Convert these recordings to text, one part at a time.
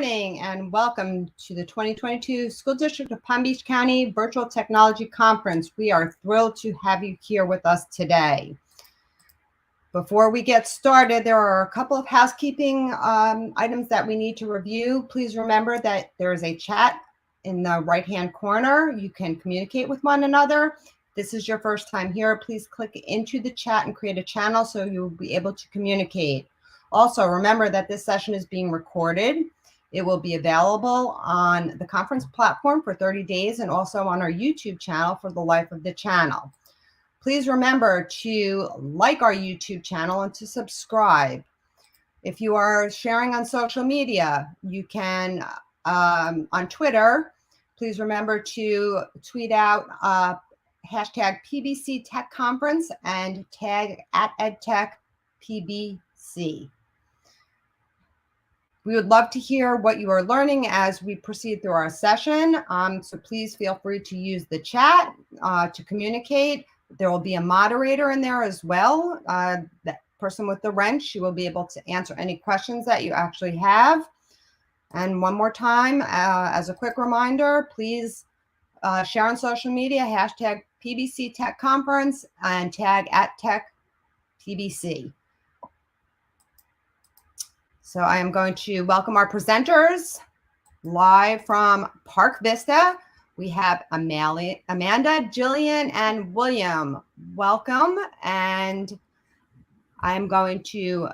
morning and welcome to the 2022 School District of Palm Beach County Virtual Technology Conference. We are thrilled to have you here with us today. Before we get started, there are a couple of housekeeping items that we need to review. Please remember that there is a chat in the right-hand corner. You can communicate with one another. If this is your first time here, please click into the chat and create a channel so you'll be able to communicate. Also, remember that this session is being recorded. It will be available on the conference platform for 30 days and also on our YouTube channel for the life of the channel. Please remember to like our YouTube channel and to subscribe. If you are sharing on social media, you can on Twitter, please remember to tweet out hashtag PBC Tech Conference and tag @EdTechPBC. We would love to hear what you are learning as we proceed through our session. So please feel free to use the chat to communicate. There will be a moderator in there as well. That person with the wrench, she will be able to answer any questions that you actually have. And one more time, as a quick reminder, please share on social media, hashtag PBC Tech Conference and tag @TechPBC. So I am going to welcome our presenters live from Park Vista. We have Amanda, Jillian, and William. Welcome. And I'm going to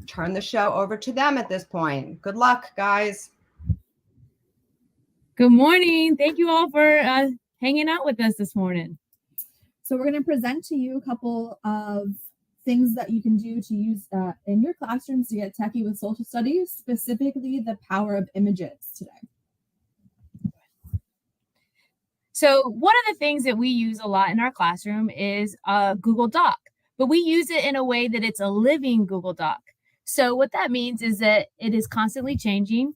turn the show over to them at this point. Good luck, guys. Good morning. Thank you all for hanging out with us this morning. So we're going to present to you a couple of things that you can do to use in your classrooms to get techie with social studies, specifically the power of images today. So one of the things that we use a lot in our classroom is Google Doc, but we use it in a way that it's a living Google Doc. So what that means is that it is constantly changing,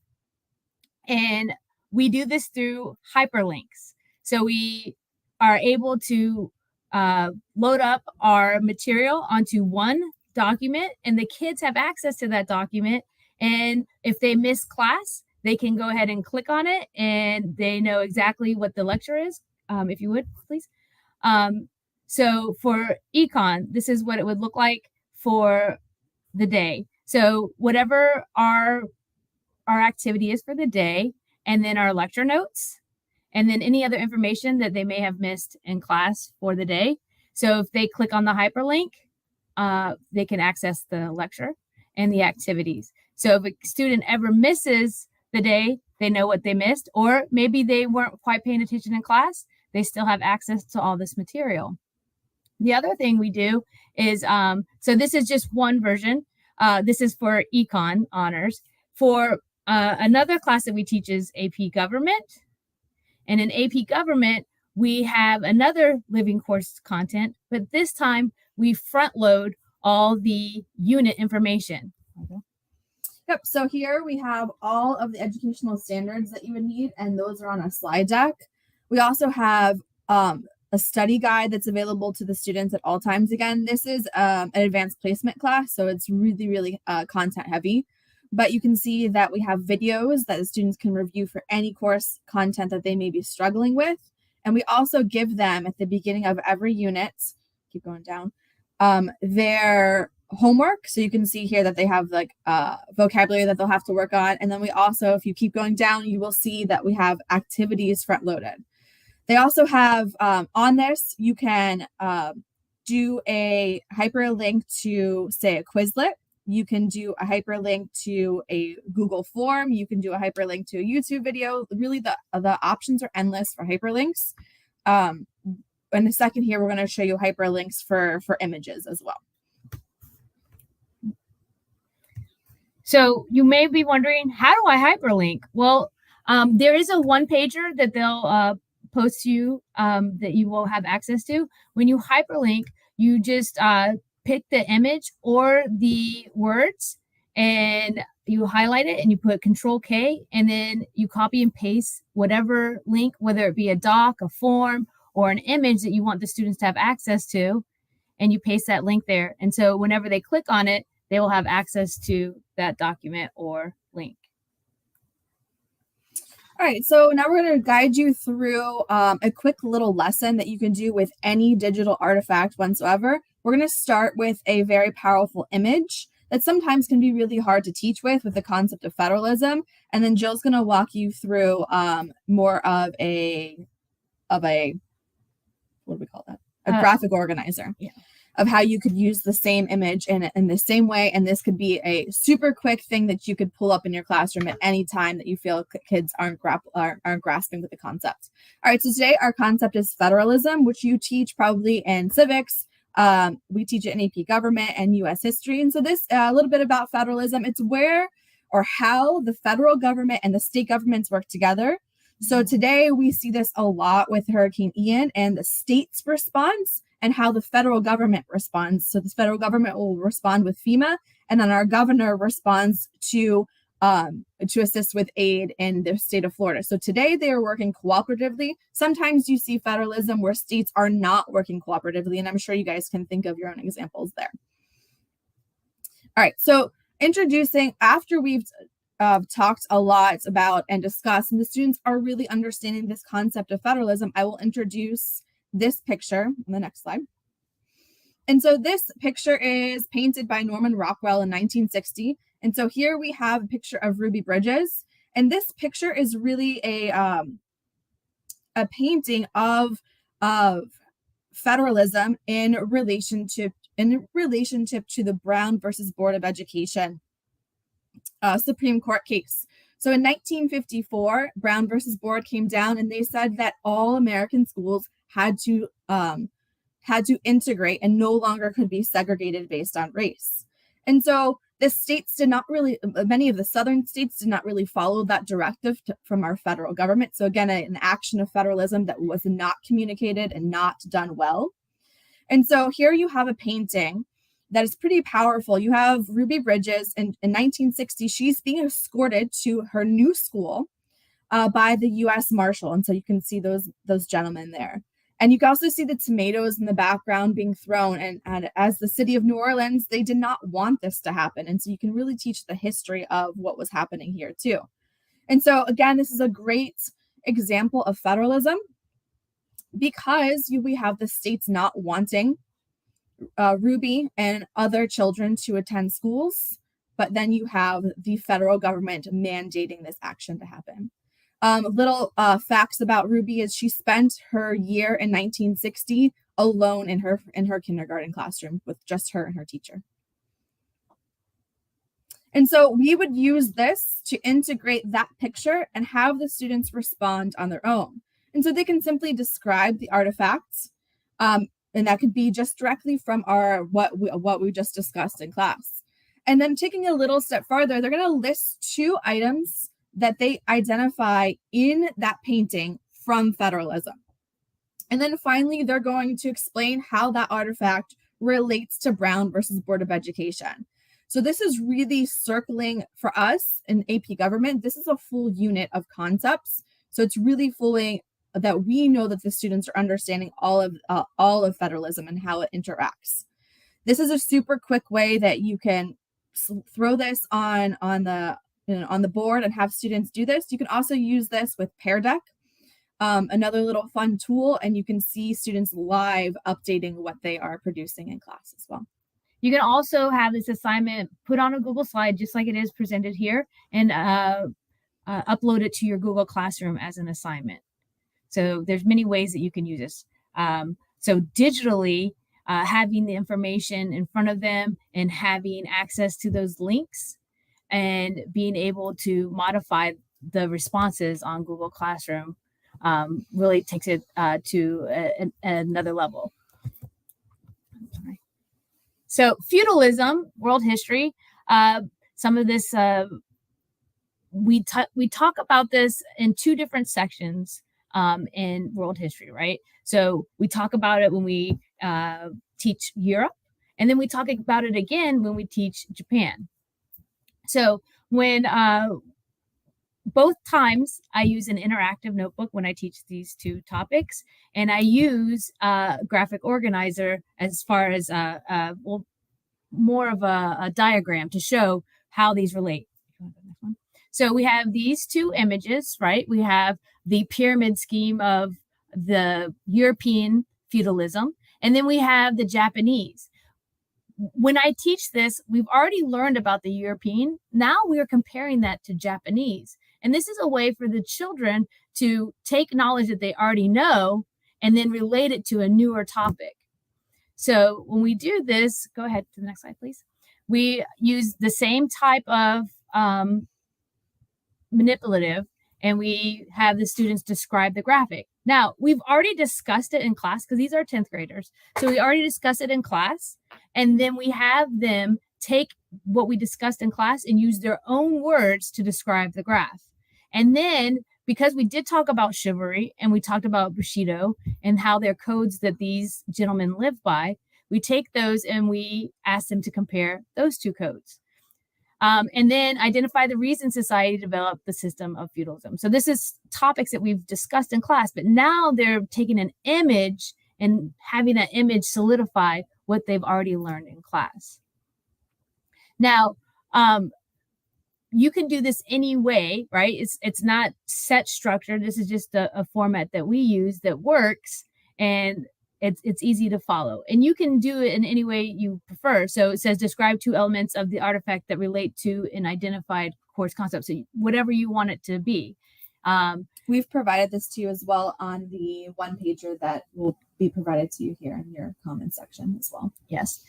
and we do this through hyperlinks. So we are able to load up our material onto one document, and the kids have access to that document. And if they miss class, they can go ahead and click on it, and they know exactly what the lecture is. If you would, please. So for econ, this is what it would look like for the day. So whatever our activity is for the day, and then our lecture notes, and then any other information that they may have missed in class for the day. So if they click on the hyperlink, they can access the lecture and the activities. So if a student ever misses the day, they know what they missed, or maybe they weren't quite paying attention in class, they still have access to all this material. The other thing we do is, so this is just one version. This is for econ honors. For another class that we teach is AP Government. And in AP Government, we have another living course content, but this time we front load all the unit information. Okay. Yep, so here we have all of the educational standards that you would need, and those are on a slide deck. We also have a study guide that's available to the students at all times. Again, this is an advanced placement class, so it's really, really content heavy. But you can see that we have videos that the students can review for any course content that they may be struggling with. And we also give them at the beginning of every unit, keep going down, their homework. So you can see here that they have like vocabulary that they'll have to work on. And then we also, if you keep going down, you will see that we have activities front loaded. They also have on this, you can do a hyperlink to, say, a Quizlet. You can do a hyperlink to a Google form. You can do a hyperlink to a YouTube video. Really, the options are endless for hyperlinks. In a second here, we're going to show you hyperlinks for images as well. So you may be wondering, how do I hyperlink? Well, there is a one-pager that they'll post to you that you will have access to. When you hyperlink, you just pick the image or the words, and you highlight it and you put Control K, and then you copy and paste whatever link, whether it be a doc, a form, or an image that you want the students to have access to, and you paste that link there. And so whenever they click on it, they will have access to that document or link. All right, so now we're going to guide you through a quick little lesson that you can do with any digital artifact whatsoever. We're going to start with a very powerful image that sometimes can be really hard to teach with the concept of federalism. And then Jill's going to walk you through more of a, what do we call that? A graphic organizer. Yeah. Of how you could use the same image in the same way. And this could be a super quick thing that you could pull up in your classroom at any time that you feel kids aren't grasping with the concept. All right, so today our concept is federalism, which you teach probably in civics. We teach it in AP government and US history. And so this, a little bit about federalism, it's where or how the federal government and the state governments work together. So today we see this a lot with Hurricane Ian and the state's response and how the federal government responds. So the federal government will respond with FEMA, and then our governor responds to assist with aid in the state of Florida. So today they are working cooperatively. Sometimes you see federalism where states are not working cooperatively, and I'm sure you guys can think of your own examples there. All right, so introducing, after we've talked a lot about and discussed, and the students are really understanding this concept of federalism, I will introduce this picture on the next slide. And so this picture is painted by Norman Rockwell in 1960. And so here we have a picture of Ruby Bridges. And this picture is really a painting of federalism in relationship to the Brown versus Board of Education Supreme Court case. So in 1954, Brown versus Board came down and they said that all American schools had to integrate and no longer could be segregated based on race. And so the states did not really, many of the southern states did not really follow that directive from our federal government. So again, an action of federalism that was not communicated and not done well. And so here you have a painting that is pretty powerful. You have Ruby Bridges in 1960. She's being escorted to her new school by the U.S. Marshal. And so you can see those gentlemen there. And you can also see the tomatoes in the background being thrown. And as the city of New Orleans, they did not want this to happen. And so you can really teach the history of what was happening here too. And so again, this is a great example of federalism because we have the states not wanting Ruby and other children to attend schools, but then you have the federal government mandating this action to happen. Little facts about Ruby is she spent her year in 1960 alone in her kindergarten classroom with just her and her teacher. And so we would use this to integrate that picture and have the students respond on their own. And so they can simply describe the artifacts, and that could be just directly from what we just discussed in class. And then taking a little step farther, they're going to list 2 items that they identify in that painting from federalism. And then finally, they're going to explain how that artifact relates to Brown versus Board of Education. So this is really circling for us in AP government. This is a full unit of concepts. So it's really fully that we know that the students are understanding all of federalism and how it interacts. This is a super quick way that you can throw this on the board and have students do this. You can also use this with Pear Deck, another little fun tool, and you can see students live updating what they are producing in class as well. You can also have this assignment put on a Google slide, just like it is presented here, and upload it to your Google Classroom as an assignment. So there's many ways that you can use this. So digitally, having the information in front of them and having access to those links and being able to modify the responses on Google Classroom really takes it to another level. So feudalism, world history, some of this, we talk about this in 2 different sections in world history, right? So we talk about it when we teach Europe, and then we talk about it again when we teach Japan. So when both times I use an interactive notebook when I teach these 2 topics, and I use a graphic organizer as far as more of a diagram to show how these relate. So we have these two images, right? We have the pyramid scheme of the European feudalism, and then we have the Japanese. When I teach this, we've already learned about the European. Now we are comparing that to Japanese. And this is a way for the children to take knowledge that they already know and then relate it to a newer topic. So when we do this, go ahead to the next slide, please. We use the same type of manipulative, and we have the students describe the graphic. Now, we've already discussed it in class because these are 10th graders. So we already discussed it in class, and then we have them take what we discussed in class and use their own words to describe the graph. And then, because we did talk about chivalry and we talked about Bushido and how they're codes that these gentlemen live by, we take those and we ask them to compare those two codes. And then identify the reason society developed the system of feudalism. So this is topics that we've discussed in class, but now they're taking an image and having that image solidify what they've already learned in class. Now, you can do this any way, right? It's not set structure. This is just a format that we use that works, and it's easy to follow. And you can do it in any way you prefer. So it says describe two elements of the artifact that relate to an identified course concept. So whatever you want it to be. We've provided this to you as well on the one pager that will be provided to you here in your comment section as well. Yes.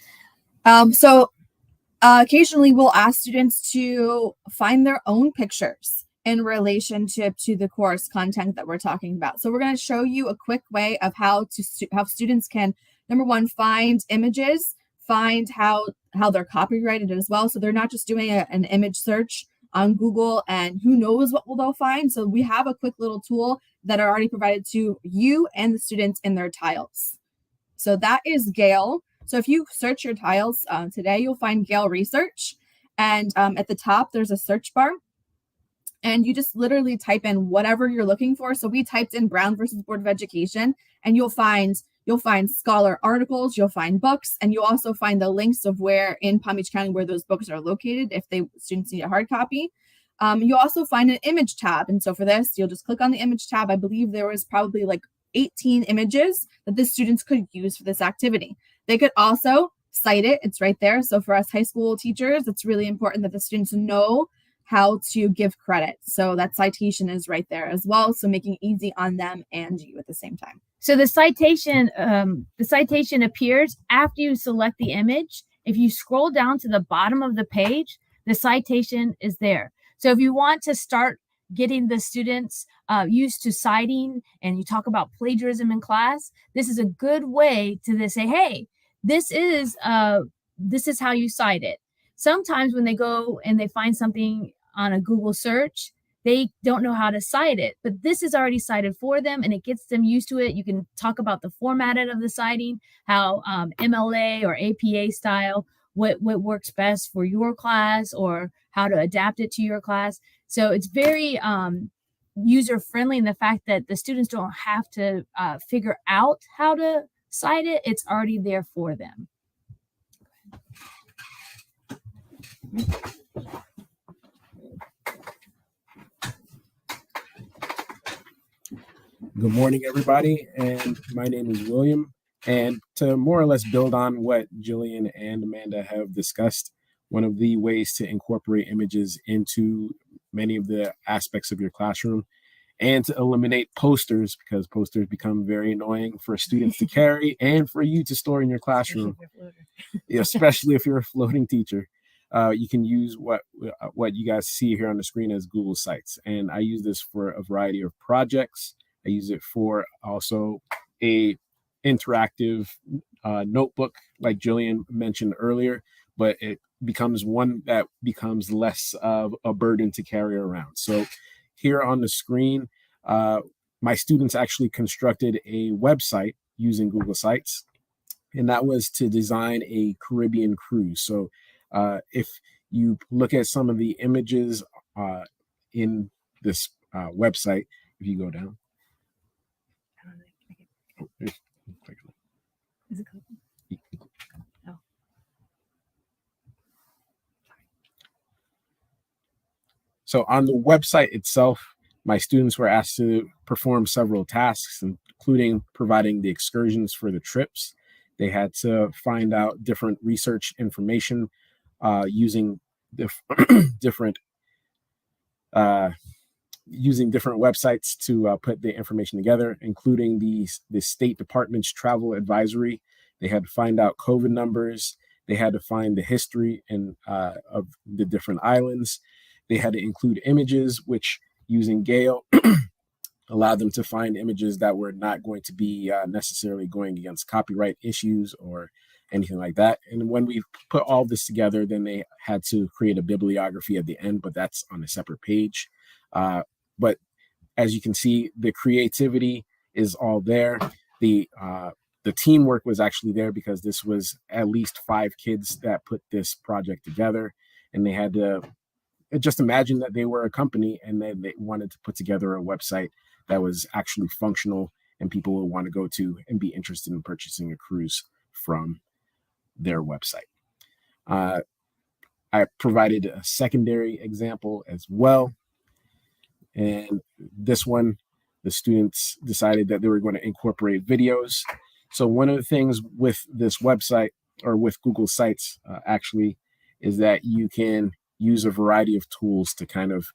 Occasionally we'll ask students to find their own pictures in relationship to the course content that we're talking about. So we're going to show you a quick way of how students can, number one, find images, find how they're copyrighted as well. So they're not just doing an image search on Google and who knows what they'll find. So we have a quick little tool that are already provided to you and the students in their tiles. So that is Gale. So if you search your tiles today, you'll find Gale Research. And at the top, there's a search bar. And you just literally type in whatever you're looking for. So we typed in Brown versus Board of Education, and you'll find scholar articles, you'll find books, and you'll also find the links of where in Palm Beach County where those books are located if students need a hard copy. You'll also find an image tab. And so for this, you'll just click on the image tab. I believe there was probably like 18 images that the students could use for this activity. They could also cite it. It's right there. So for us high school teachers, it's really important that the students know how to give credit. So that citation is right there as well. So making it easy on them and you at the same time. So the citation appears after you select the image. If you scroll down to the bottom of the page, the citation is there. So if you want to start getting the students used to citing and you talk about plagiarism in class, this is a good way to say, hey, this is how you cite it. Sometimes when they go and they find something on a Google search, they don't know how to cite it, but this is already cited for them and it gets them used to it. You can talk about the formatting of the citing, how MLA or APA style, what works best for your class or how to adapt it to your class. So it's very user-friendly in the fact that the students don't have to figure out how to cite it. It's already there for them. Good morning, everybody, and my name is William. And to more or less build on what Jillian and Amanda have discussed, one of the ways to incorporate images into many of the aspects of your classroom and to eliminate posters, because posters become very annoying for students to carry and for you to store in your classroom, especially if you're a floating teacher. You can use what you guys see here on the screen as Google Sites. And I use this for a variety of projects. I use it for also a interactive notebook, like Jillian mentioned earlier, but it becomes one that becomes less of a burden to carry around. So here on the screen, my students actually constructed a website using Google Sites, and that was to design a Caribbean cruise. So if you look at some of the images in this website, if you go down. Is it cool? Oh. So on the website itself, my students were asked to perform several tasks, including providing the excursions for the trips. They had to find out different research information using different using different websites to put the information together, including the State Department's travel advisory. They had to find out COVID numbers. They had to find the history of the different islands. They had to include images, which using Gale allowed them to find images that were not going to be necessarily going against copyright issues or anything like that. And when we put all this together, then they had to create a bibliography at the end, but that's on a separate page. But as you can see, the creativity is all there. The teamwork was actually there because this was at least 5 kids that put this project together, and they had to just imagine that they were a company and then they wanted to put together a website that was actually functional and people would want to go to and be interested in purchasing a cruise from their website. I provided a secondary example as well. And this one, the students decided that they were going to incorporate videos. So one of the things with this website or with Google Sites actually is that you can use a variety of tools to kind of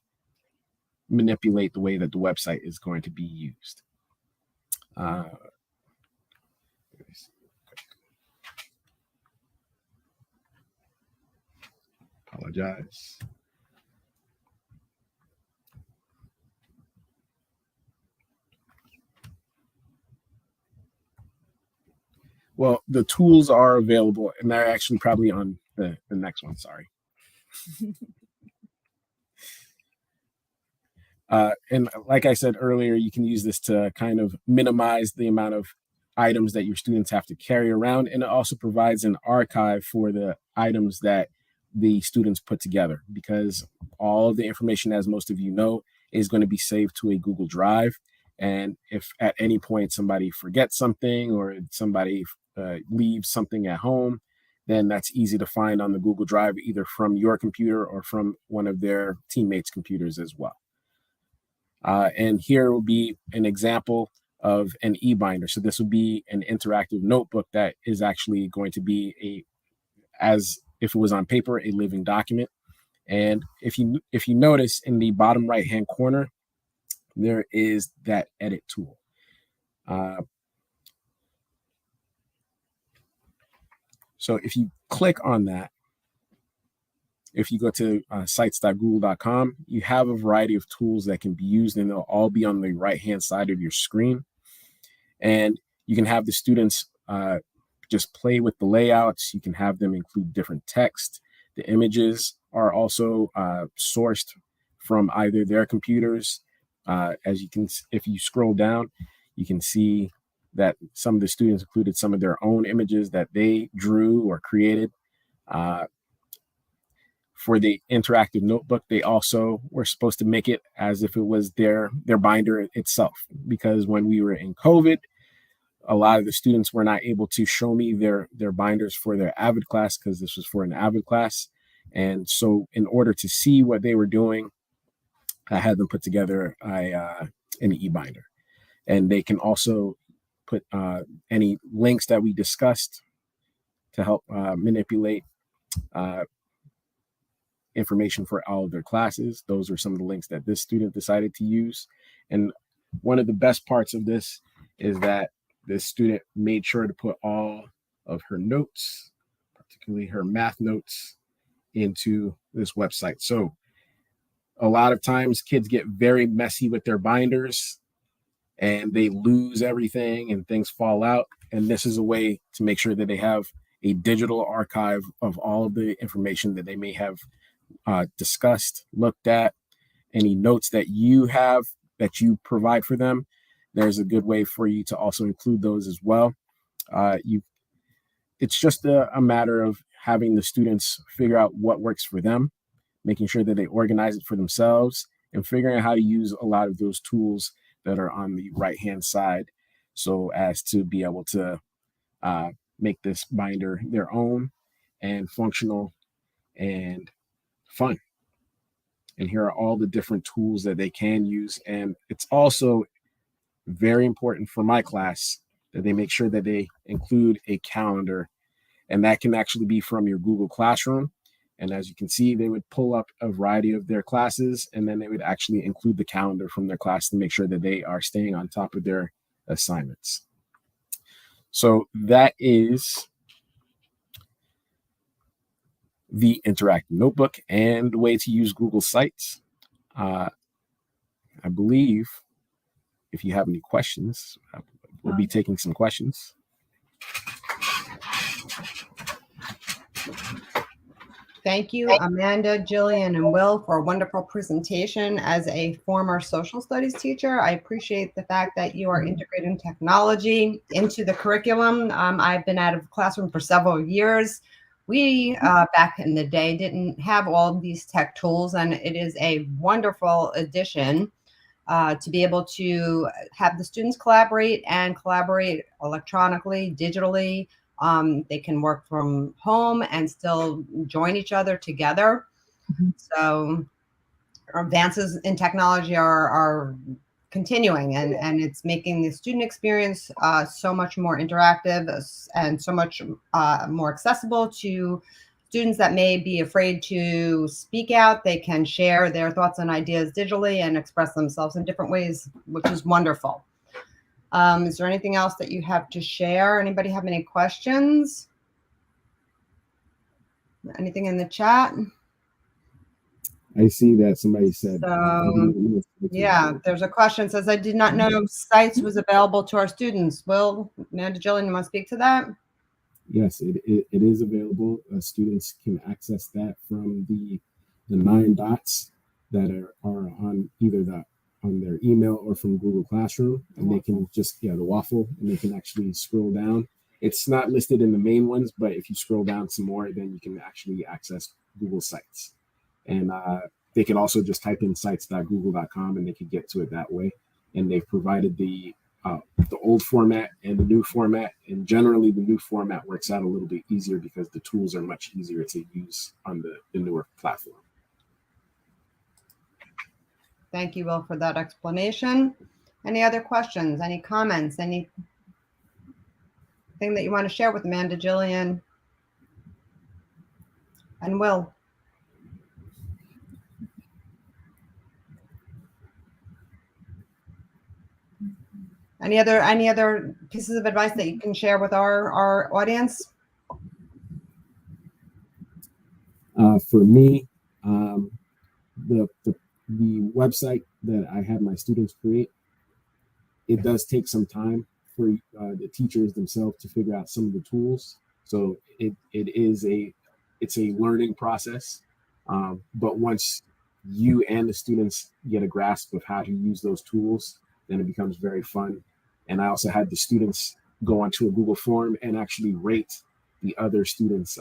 manipulate the way that the website is going to be used. Apologize. Well, the tools are available, and they're actually probably on the next one. Sorry. And like I said earlier, you can use this to kind of minimize the amount of items that your students have to carry around. And it also provides an archive for the items that the students put together, because all of the information, as most of you know, is going to be saved to a Google Drive. And if at any point somebody forgets something or somebody leaves something at home, then that's easy to find on the Google Drive, either from your computer or from one of their teammates' computers as well. And here will be an example of an e-binder. So this would be an interactive notebook that is actually going to be as if it was on paper, a living document. And if you notice in the bottom right-hand corner, there is that edit tool. So if you click on that, if you go to sites.google.com, you have a variety of tools that can be used, and they'll all be on the right-hand side of your screen. And you can have the students just play with the layouts. You can have them include different text. The images are also sourced from either their computers. As you can, if you scroll down, you can see that some of the students included some of their own images that they drew or created. For the interactive notebook, they also were supposed to make it as if it was their binder itself, because when we were in COVID, a lot of the students were not able to show me their binders for their Avid class, because this was for an Avid class. And so in order to see what they were doing, I had them put together an e-binder. And they can also put any links that we discussed to help manipulate information for all of their classes. Those are some of the links that this student decided to use. And one of the best parts of this is that this student made sure to put all of her notes, particularly her math notes, into this website. So a lot of times kids get very messy with their binders and they lose everything and things fall out. And this is a way to make sure that they have a digital archive of all of the information that they may have discussed, looked at, any notes that you have that you provide for them. There's a good way for you to also include those as well. It's just a matter of having the students figure out what works for them, making sure that they organize it for themselves, and figuring out how to use a lot of those tools that are on the right-hand side so as to be able to make this binder their own and functional and fun. And here are all the different tools that they can use. And it's also very important for my class that they make sure that they include a calendar, and that can actually be from your Google Classroom. And as you can see, they would pull up a variety of their classes, and then they would actually include the calendar from their class to make sure that they are staying on top of their assignments. So that is the interactive notebook and the way to use Google Sites. I believe if you have any questions, we'll be taking some questions. Thank you, Amanda, Jillian, and Will, for a wonderful presentation. As a former social studies teacher, I appreciate the fact that you are integrating technology into the curriculum. I've been out of the classroom for several years. We, back in the day, didn't have all of these tech tools, and it is a wonderful addition to be able to have the students collaborate electronically, digitally. They can work from home and still join each other together. Mm-hmm. So advances in technology are continuing, and it's making the student experience so much more interactive and so much more accessible to students that may be afraid to speak out. They can share their thoughts and ideas digitally and express themselves in different ways, which is wonderful. Is there anything else that you have to share? Anybody have any questions? Anything in the chat? I see that somebody said. Yeah, there's a question that says, I did not know Sites was available to our students. Will, Amanda, Jillian, you want to speak to that? Yes, it is available. Students can access that from the 9 dots that are on either on their email or from Google Classroom, and they can just, the waffle, and they can actually scroll down. It's not listed in the main ones, but if you scroll down some more, then you can actually access Google Sites. And they can also just type in sites.google.com and they can get to it that way. And they've provided the old format and the new format, and generally the new format works out a little bit easier because the tools are much easier to use on the newer platform. Thank you, Will, for that explanation. Any other questions? Any comments? Anything that you want to share with Amanda, Jillian, and Will? Any other pieces of advice that you can share with our audience? For me, the website that I had my students create, it does take some time for the teachers themselves to figure out some of the tools. So it's a learning process. But once you and the students get a grasp of how to use those tools, then it becomes very fun. And I also had the students go onto a Google form and actually rate the other students'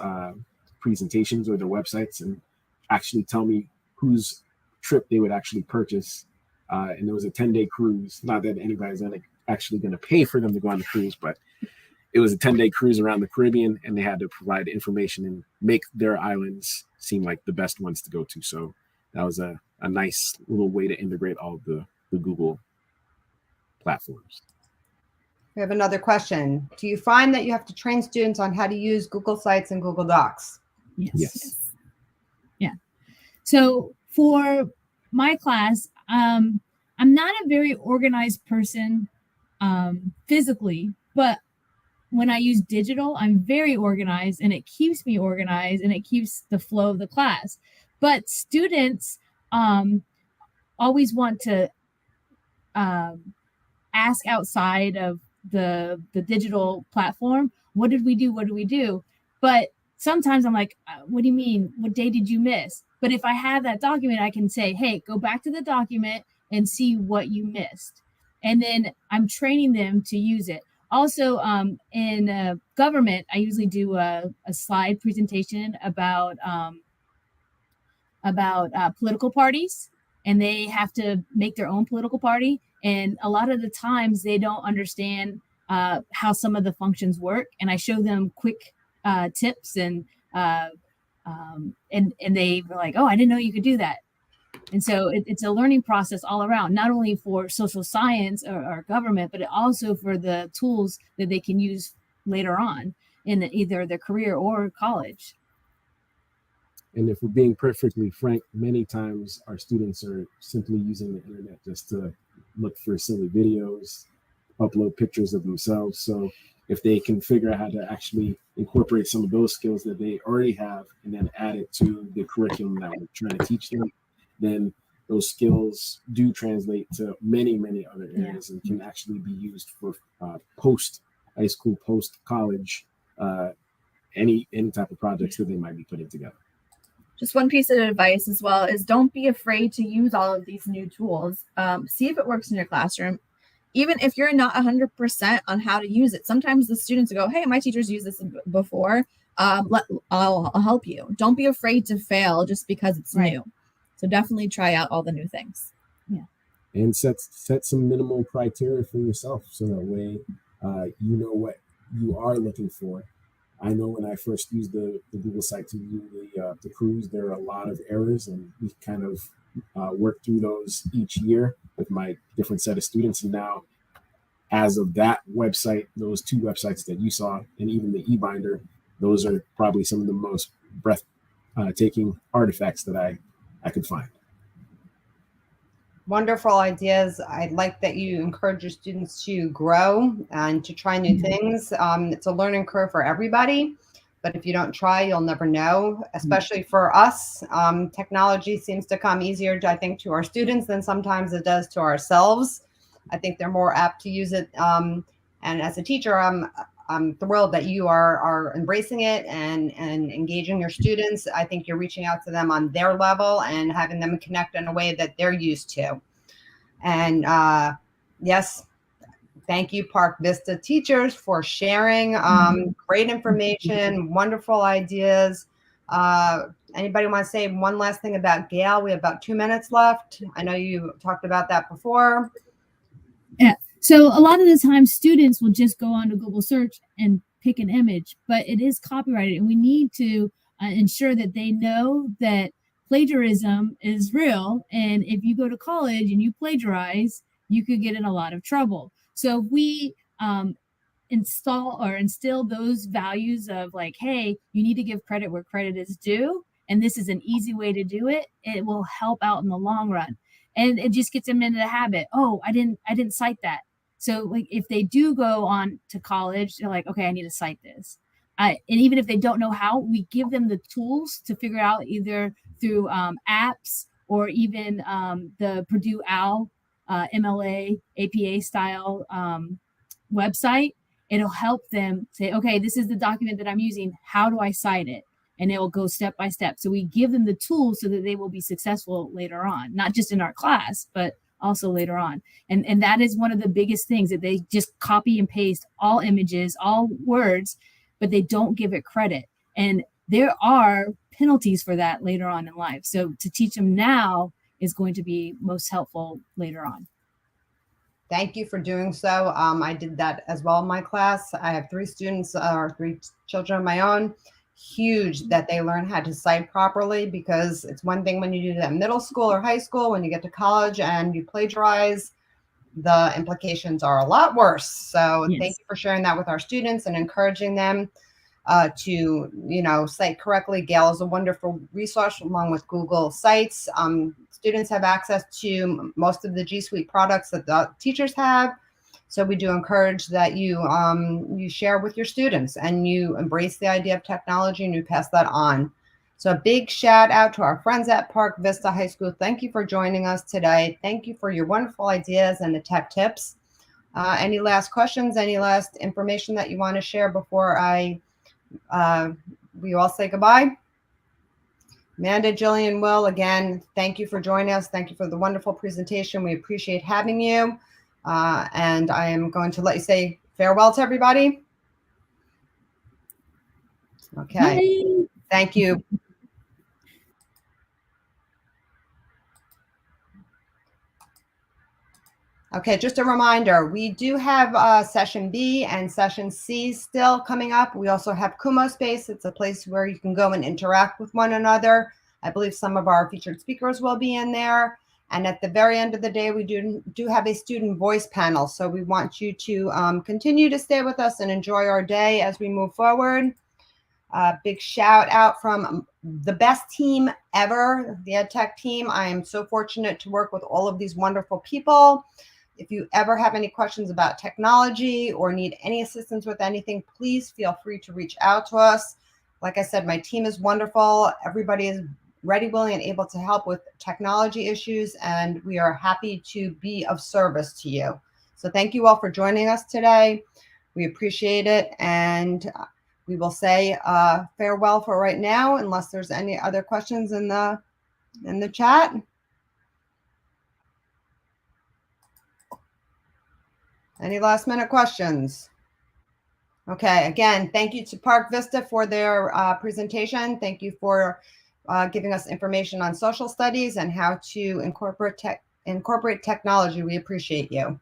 presentations or their websites and actually tell me whose trip they would actually purchase. And there was a 10-day cruise. Not that anybody's actually going to pay for them to go on the cruise, but it was a 10-day cruise around the Caribbean, and they had to provide information and make their islands seem like the best ones to go to. So that was a nice little way to integrate all of the Google platforms. We have another question. Do you find that you have to train students on how to use Google Sites and Google Docs? Yes. Yeah. So for my class, I'm not a very organized person physically, but when I use digital, I'm very organized, and it keeps me organized and it keeps the flow of the class. But students always want to ask outside of the digital platform, what did we do? But sometimes I'm like, what do you mean? What day did you miss? But if I have that document, I can say, hey, go back to the document and see what you missed. And then I'm training them to use it. Also, in government, I usually do a slide presentation about political parties, and they have to make their own political party. And a lot of the times they don't understand how some of the functions work. And I show them quick tips, and they were like, oh, I didn't know you could do that. And so it's a learning process all around, not only for social science or government, but also for the tools that they can use later on in either their career or college. And if we're being perfectly frank, many times our students are simply using the internet just to look for silly videos, upload pictures of themselves. So if they can figure out how to actually incorporate some of those skills that they already have and then add it to the curriculum that we're trying to teach them, then those skills do translate to many, many other areas and can actually be used for post high school, post college, any type of projects that they might be putting together. Just one piece of advice as well is don't be afraid to use all of these new tools. See if it works in your classroom. Even if you're not 100% on how to use it, sometimes the students go, hey, my teacher's used this before. I'll help you. Don't be afraid to fail just because it's new. So definitely try out all the new things. Yeah. And set some minimal criteria for yourself so that way you know what you are looking for. I know when I first used the Google site to do the cruise, there are a lot of errors, and we kind of worked through those each year with my different set of students. And now, as of that website, those two websites that you saw, and even the eBinder, those are probably some of the most breathtaking artifacts that I could find. Wonderful ideas. I like that you encourage your students to grow and to try new things. It's a learning curve for everybody, but if you don't try, you'll never know, especially for us. Technology seems to come easier, I think, to our students than sometimes it does to ourselves. I think they're more apt to use it. And as a teacher, I'm thrilled that you are embracing it and engaging your students. I think you're reaching out to them on their level and having them connect in a way that they're used to. And yes, thank you, Park Vista teachers, for sharing great information, wonderful ideas. Anybody want to say one last thing about Gail? We have about 2 minutes left. I know you talked about that before. Yeah. So a lot of the time students will just go onto Google search and pick an image, but it is copyrighted, and we need to ensure that they know that plagiarism is real. And if you go to college and you plagiarize, you could get in a lot of trouble. So we instill those values of like, hey, you need to give credit where credit is due, and this is an easy way to do it. It will help out in the long run. And it just gets them into the habit. Oh, I didn't cite that. So like if they do go on to college, they're like, okay, I need to cite this. And even if they don't know how, we give them the tools to figure out either through apps or even the Purdue OWL MLA APA style website. It'll help them say, okay, this is the document that I'm using. How do I cite it? And it will go step by step. So we give them the tools so that they will be successful later on, not just in our class, but also later on. And that is one of the biggest things, that they just copy and paste all images, all words, but they don't give it credit. And there are penalties for that later on in life. So to teach them now is going to be most helpful later on. Thank you for doing so. I did that as well in my class. I have 3 students or 3 children of my own. Huge that they learn how to cite properly, because it's one thing when you do that in middle school or high school. When you get to college and you plagiarize, the implications are a lot worse. So Yes. Thank you for sharing that with our students and encouraging them to, cite correctly. Gail is a wonderful resource along with Google Sites. Students have access to most of the G Suite products that the teachers have. So we do encourage that you share with your students and you embrace the idea of technology and you pass that on. So a big shout out to our friends at Park Vista High School. Thank you for joining us today. Thank you for your wonderful ideas and the tech tips. Any last questions? Any last information that you want to share before we all say goodbye? Amanda, Jillian, Will, again, thank you for joining us. Thank you for the wonderful presentation. We appreciate having you. And I am going to let you say farewell to everybody. Okay. Bye. Thank you. Okay, just a reminder, we do have session B and session C still coming up. We also have Kumo Space. It's a place where you can go and interact with one another. I believe some of our featured speakers will be in there. And at the very end of the day, we do have a student voice panel. So we want you to continue to stay with us and enjoy our day as we move forward. Big shout out from the best team ever, the EdTech team. I am so fortunate to work with all of these wonderful people. If you ever have any questions about technology or need any assistance with anything, please feel free to reach out to us. Like I said, my team is wonderful. Everybody is ready, willing, and able to help with technology issues, and we are happy to be of service to you. So thank you all for joining us today. We appreciate it, and we will say farewell for right now, unless there's any other questions in the chat. Any last minute questions? Okay, again, thank you to Park Vista for their presentation. Thank you for giving us information on social studies and how to incorporate technology. We appreciate you.